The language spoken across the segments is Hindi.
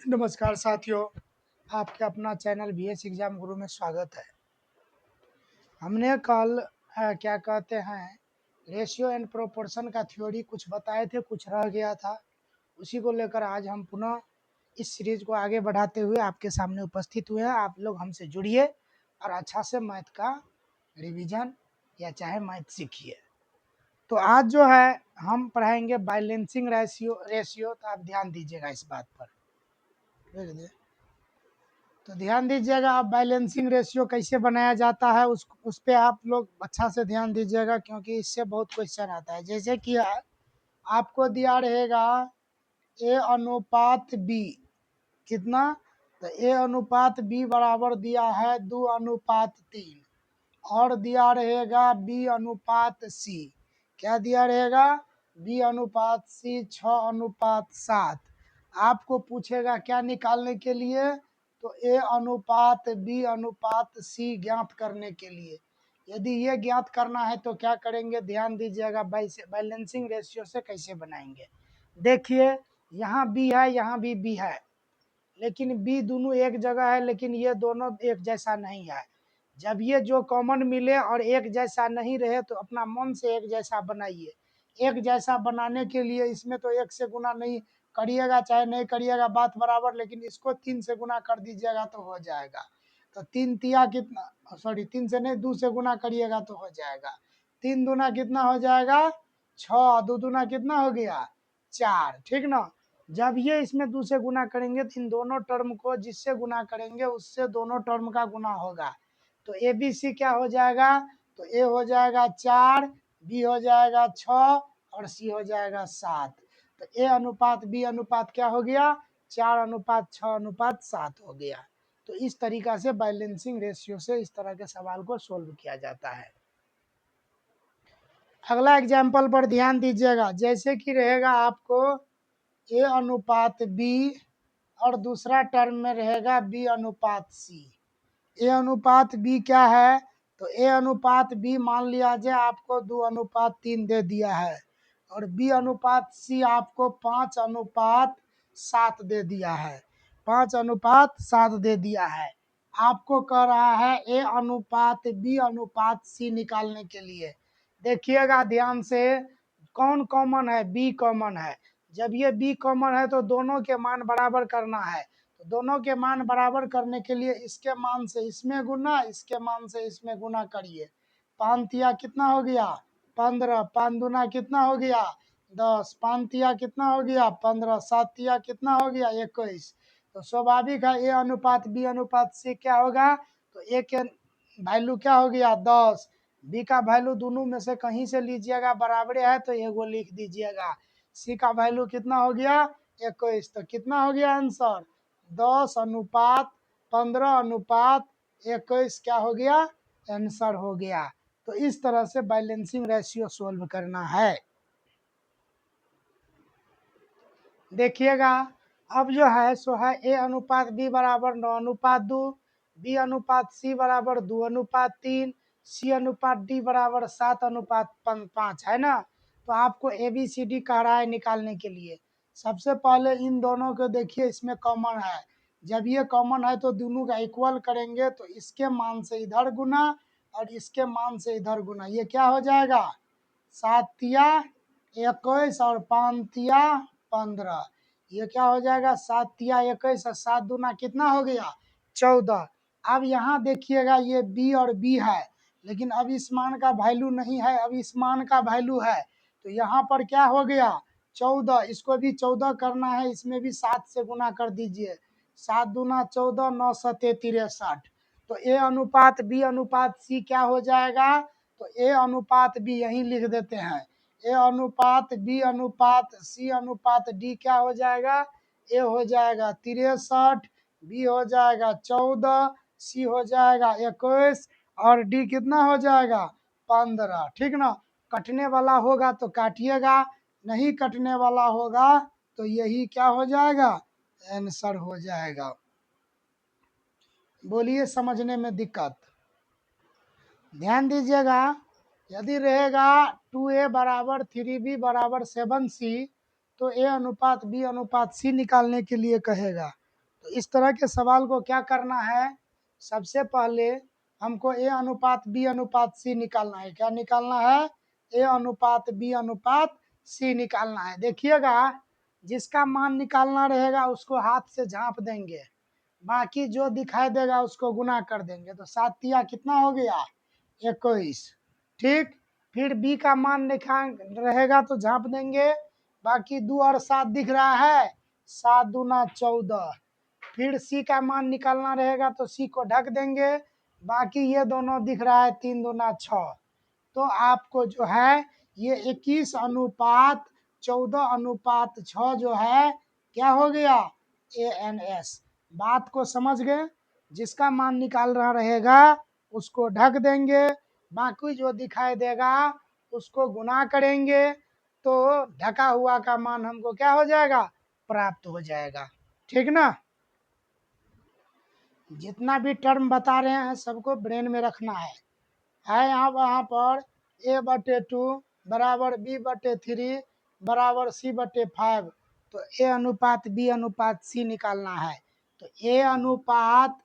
नमस्कार साथियों, आपके अपना चैनल बीएस एग्जाम गुरु में स्वागत है। हमने कल क्या कहते हैं रेशियो एंड प्रोपोर्शन का थ्योरी कुछ बताए थे, कुछ रह गया था। उसी को लेकर आज हम पुनः इस सीरीज को आगे बढ़ाते हुए आपके सामने उपस्थित हुए हैं। आप लोग हमसे जुड़िए और अच्छा से मैथ का रिवीजन या चाहे मैथ सीखिए। तो आज जो है हम पढ़ाएंगे बैलेंसिंग रेशियो, तो आप ध्यान दीजिएगा इस बात पर। देख दे। तो ध्यान दीजिएगा, आप बैलेंसिंग रेशियो कैसे बनाया जाता है उस पे आप लोग अच्छा से ध्यान दीजिएगा, क्योंकि इससे बहुत क्वेश्चन आता है। जैसे कि आपको दिया रहेगा ए अनुपात बी, कितना, तो ए अनुपात बी बराबर दिया है 2:3, और दिया रहेगा बी अनुपात सी, क्या दिया रहेगा, बी अनुपात सी 6:7। आपको पूछेगा क्या निकालने के लिए, तो ए अनुपात बी अनुपात सी ज्ञात करने के लिए। यदि ये ज्ञात करना है तो क्या करेंगे, ध्यान दीजिएगा, बैलेंसिंग रेशियो से कैसे बनाएंगे। देखिए यहाँ बी है, यहाँ भी बी है, लेकिन बी दोनों एक जगह है, लेकिन ये दोनों एक जैसा नहीं है। जब ये जो कॉमन मिले और एक जैसा नहीं रहे तो अपना मन से एक जैसा बनाइए। एक जैसा बनाने के लिए इसमें तो एक से गुना नहीं करिएगा, चाहे नहीं करिएगा बात बराबर, लेकिन इसको 3 से गुना कर दीजिएगा तो हो जाएगा। तो 3 तिया कितना, सॉरी 3 से नहीं 2 से गुना करिएगा तो हो जाएगा। 3 दूना कितना हो जाएगा 6, 2 दूना कितना हो गया 4, ठीक ना। जब ये इसमें 2 से गुना करेंगे तो इन दोनों टर्म को जिससे गुना करेंगे उससे दोनों टर्म का गुना होगा। तो ए बी सी क्या हो जाएगा, तो ए हो जाएगा 4, बी हो जाएगा 6 और सी हो जाएगा 7। तो ए अनुपात बी अनुपात क्या हो गया, 4:6:7 हो गया। तो इस तरीका से बैलेंसिंग रेशियो से इस तरह के सवाल को सोल्व किया जाता है। अगला एग्जाम्पल पर ध्यान दीजिएगा। जैसे कि रहेगा आपको ए अनुपात बी और दूसरा टर्म में रहेगा बी अनुपात सी। ए अनुपात बी क्या है, तो ए अनुपात बी मान लिया जाए आपको 2:3 दे दिया है, और बी अनुपात सी आपको 5:7 दे दिया है, 5:7 दे दिया है। आपको कह रहा है ए अनुपात बी अनुपात सी निकालने के लिए। देखिएगा ध्यान से, कौन कॉमन है, बी कॉमन है। जब ये बी कॉमन है तो दोनों के मान बराबर करना है। तो दोनों के मान बराबर करने के लिए इसके मान से इसमें गुना, इसके मान से इसमें गुना करिए। 5 तिया कितना हो गया 15, 5 दूना कितना हो गया 10, 5 तिया कितना हो गया 15, 7 तिया कितना हो गया 21। तो स्वाभाविक है ए अनुपात बी अनुपात से क्या होगा, तो ए के वैल्यू क्या हो गया 10, बी का वैल्यू दोनों में से कहीं से लीजिएगा, बराबर है तो एगो लिख दीजिएगा। सी का वैल्यू कितना हो गया 21, तो कितना हो गया आंसर 10:15:21 क्या हो गया, आंसर हो गया। तो इस तरह से बैलेंसिंग रेशियो सोल्व करना है। देखिएगा अब जो है सो है ए अनुपात बी बराबर 9:2, बी अनुपात सी बराबर 2:3, सी अनुपात डी बराबर 7:5 है ना। तो आपको ए बी सी डी कह रहा है निकालने के लिए। सबसे पहले इन दोनों को देखिए, इसमें कॉमन है। जब ये कॉमन है तो दोनों का इक्वल करेंगे, तो इसके मान से इधर गुना और इसके मान से इधर गुना, ये क्या हो जाएगा 7 तिया 21 और 5 तिया 15। ये क्या हो जाएगा 7 तिया 21 और 7 दूना कितना हो गया 14। अब यहाँ देखिएगा ये बी और बी है, लेकिन अब इस मान का वैल्यू नहीं है, अब इस मान का वैल्यू है। तो यहाँ पर क्या हो गया 14, इसको भी 14 करना है, इसमें भी 7 से गुना कर दीजिए। 7 दूना 14, 9 सते 63। तो ए अनुपात बी अनुपात सी क्या हो जाएगा, तो ए अनुपात बी यहीं लिख देते हैं। ए अनुपात बी अनुपात सी अनुपात डी क्या हो जाएगा, ए हो जाएगा 63, बी हो जाएगा 14, सी हो जाएगा 21 और डी कितना हो जाएगा 15, ठीक ना। कटने वाला होगा तो काटिएगा, नहीं कटने वाला होगा तो यही क्या हो जाएगा, आंसर हो जाएगा। बोलिए समझने में दिक्कत। ध्यान दीजिएगा, यदि रहेगा 2a बराबर 3b बराबर 7c, तो a अनुपात b अनुपात c निकालने के लिए कहेगा। तो इस तरह के सवाल को क्या करना है, सबसे पहले हमको ए अनुपात बी अनुपात सी निकालना है। क्या निकालना है? ए अनुपात बी अनुपात सी निकालना है। देखिएगा, जिसका मान निकालना रहेगा उसको हाथ से झाँप देंगे, बाकी जो दिखाई देगा उसको गुना कर देंगे। तो 7 तिया कितना हो गया? 21। ठीक, फिर बी का मान लिखा रहेगा तो झाँप देंगे, बाकी 2 और 7 दिख रहा है, 7 दूना 14। फिर सी का मान निकालना रहेगा तो सी को ढक देंगे, बाकी ये दोनों दिख रहा है, 3 दूना 6। तो आपको जो है ये 21 अनुपात 14 अनुपात 6 जो है क्या हो गया? ANS। बात को समझ गए? जिसका मान निकाल रहा रहेगा उसको ढक देंगे, बाकी जो दिखाई देगा उसको गुना करेंगे, तो ढका हुआ का मान हमको क्या हो जाएगा? प्राप्त हो जाएगा। ठीक ना? जितना भी टर्म बता रहे हैं सबको ब्रेन में रखना है यहाँ पर A/2 बराबर B/3 बराबर C/5। तो A अनुपात B अनुपात C निकालना है। तो A अनुपात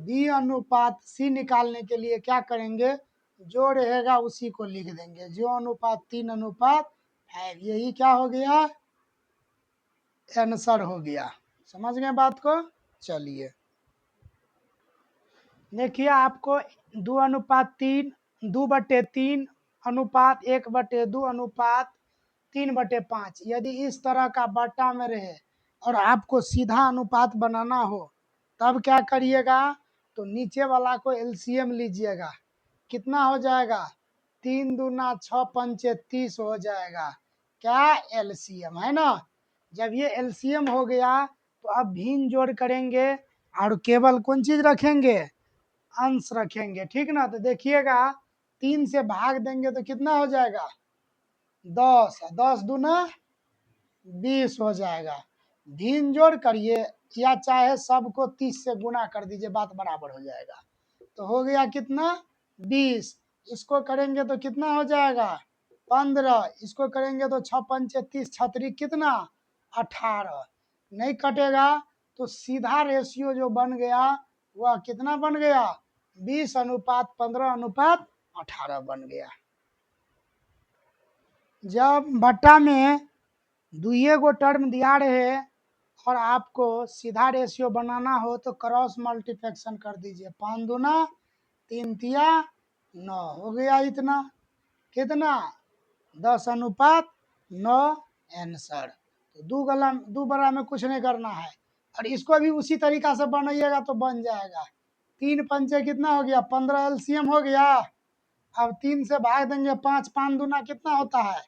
B अनुपात C निकालने के लिए क्या करेंगे? जो रहेगा उसी को लिख देंगे, जो अनुपात 3 अनुपात 5। यही क्या हो गया? आंसर हो गया। समझ गए बात को? चलिए देखिए, आपको 2:3 2/3 अनुपात 1/2 अनुपात 3/5 यदि इस तरह का बट्टा में रहे और आपको सीधा अनुपात बनाना हो तब क्या करिएगा? तो नीचे वाला को एलसीएम लीजिएगा। कितना हो जाएगा? 3 दूना 6 पंचे 30 हो जाएगा। क्या? एलसीएम है ना। जब ये एलसीएम हो गया तो अब भिन्न जोड़ करेंगे और केवल कौन चीज रखेंगे? अंश रखेंगे। ठीक ना? तो देखिएगा, 3 से भाग देंगे तो कितना हो जाएगा? 10। 10 दूना 20 हो जाएगा। भिन्न जोड़ करिए या चाहे सबको 30 से गुना कर दीजिए, बात बराबर हो जाएगा। तो हो गया कितना? 20। इसको करेंगे तो कितना हो जाएगा? 15। इसको करेंगे तो 6 पंचे 30, छतरी कितना? 18। नहीं कटेगा तो सीधा रेशियो जो बन गया वह कितना बन गया? 20 अनुपात 15 अनुपात 18 बन गया। जब भट्टा में दुइये गो टर्म दिया रहे और आपको सीधा रेशियो बनाना हो तो क्रॉस मल्टीप्लेक्शन कर दीजिए। 5 दूना 3 तिया 9 हो गया। इतना कितना? 10 अनुपात 9 आंसर। तो दो बड़ा में कुछ नहीं करना है, और इसको भी उसी तरीका से बनाइएगा तो बन जाएगा। 3 पंचे कितना हो गया? 15 एलसीएम हो गया। अब 3 से भाग देंगे 5, 5 दूना कितना होता है?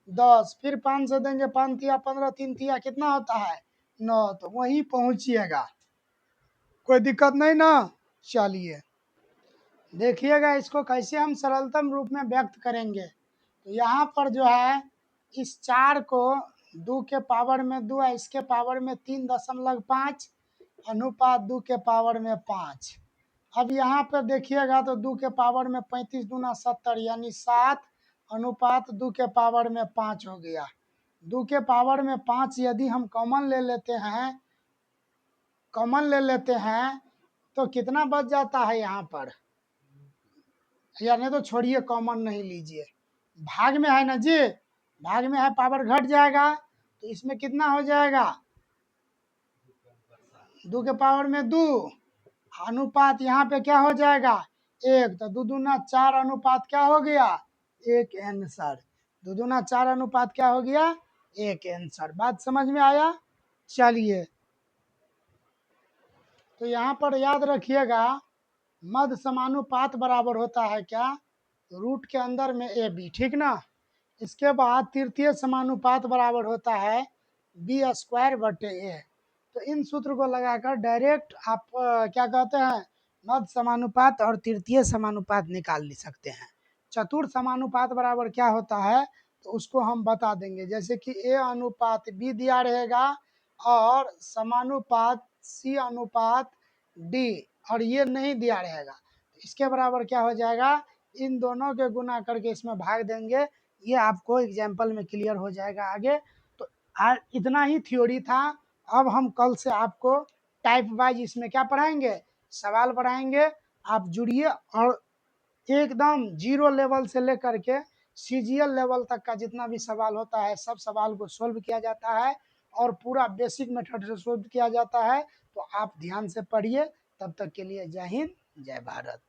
10। फिर 5 से देंगे 5 तिया 15, 3 तिया कितना होता है? 9। तो वहीं पहुंचिएगा, कोई दिक्कत नहीं ना। चलिए देखिएगा इसको कैसे हम सरलतम रूप में व्यक्त करेंगे। तो यहाँ पर जो है इस 4 को 2 के पावर में 2 है, इसके पावर में 3.5 अनुपात 2 के पावर में 5। अब यहाँ पर देखिएगा तो 2 के पावर में 35 दूना 70 यानी 7 अनुपात 2 के पावर में 5 हो गया। 2 के पावर में 5 यदि हम कॉमन ले लेते हैं तो कितना बच जाता है यहाँ पर? या नहीं तो छोड़िए, कॉमन नहीं लीजिए, भाग में है ना जी, भाग में है, पावर घट जाएगा तो इसमें कितना हो जाएगा? 2 के पावर में 2 अनुपात यहाँ पे क्या हो जाएगा? 1। तो 2 दूना 4 अनुपात क्या हो गया? 1 आंसर। 2 दूना 4 अनुपात क्या हो गया? 1 आंसर। बात समझ में आया? चलिए तो यहाँ पर याद रखिएगा, मध्य समानुपात बराबर होता है क्या? रूट के अंदर में ए बी। ठीक ना? इसके बाद तृतीय समानुपात बराबर होता है B²/A। तो इन सूत्र को लगाकर डायरेक्ट आप क्या कहते हैं, मध्य समानुपात और तृतीय समानुपात निकाल सकते हैं। चतुर्थ समानुपात बराबर क्या होता है तो उसको हम बता देंगे। जैसे कि A अनुपात B दिया रहेगा और समानुपात C अनुपात D, और ये नहीं दिया रहेगा, इसके बराबर क्या हो जाएगा? इन दोनों के गुना करके इसमें भाग देंगे। ये आपको एग्जाम्पल में क्लियर हो जाएगा आगे। तो आज इतना ही थ्योरी था। अब हम कल से आपको टाइप वाइज इसमें क्या पढ़ाएंगे, सवाल पढ़ाएंगे। आप जुड़िए और एकदम जीरो लेवल से लेकर के सीजीएल लेवल तक का जितना भी सवाल होता है सब सवाल को सोल्व किया जाता है और पूरा बेसिक मेथड से सोल्व किया जाता है। तो आप ध्यान से पढ़िए। तब तक के लिए जय हिंद, जय भारत।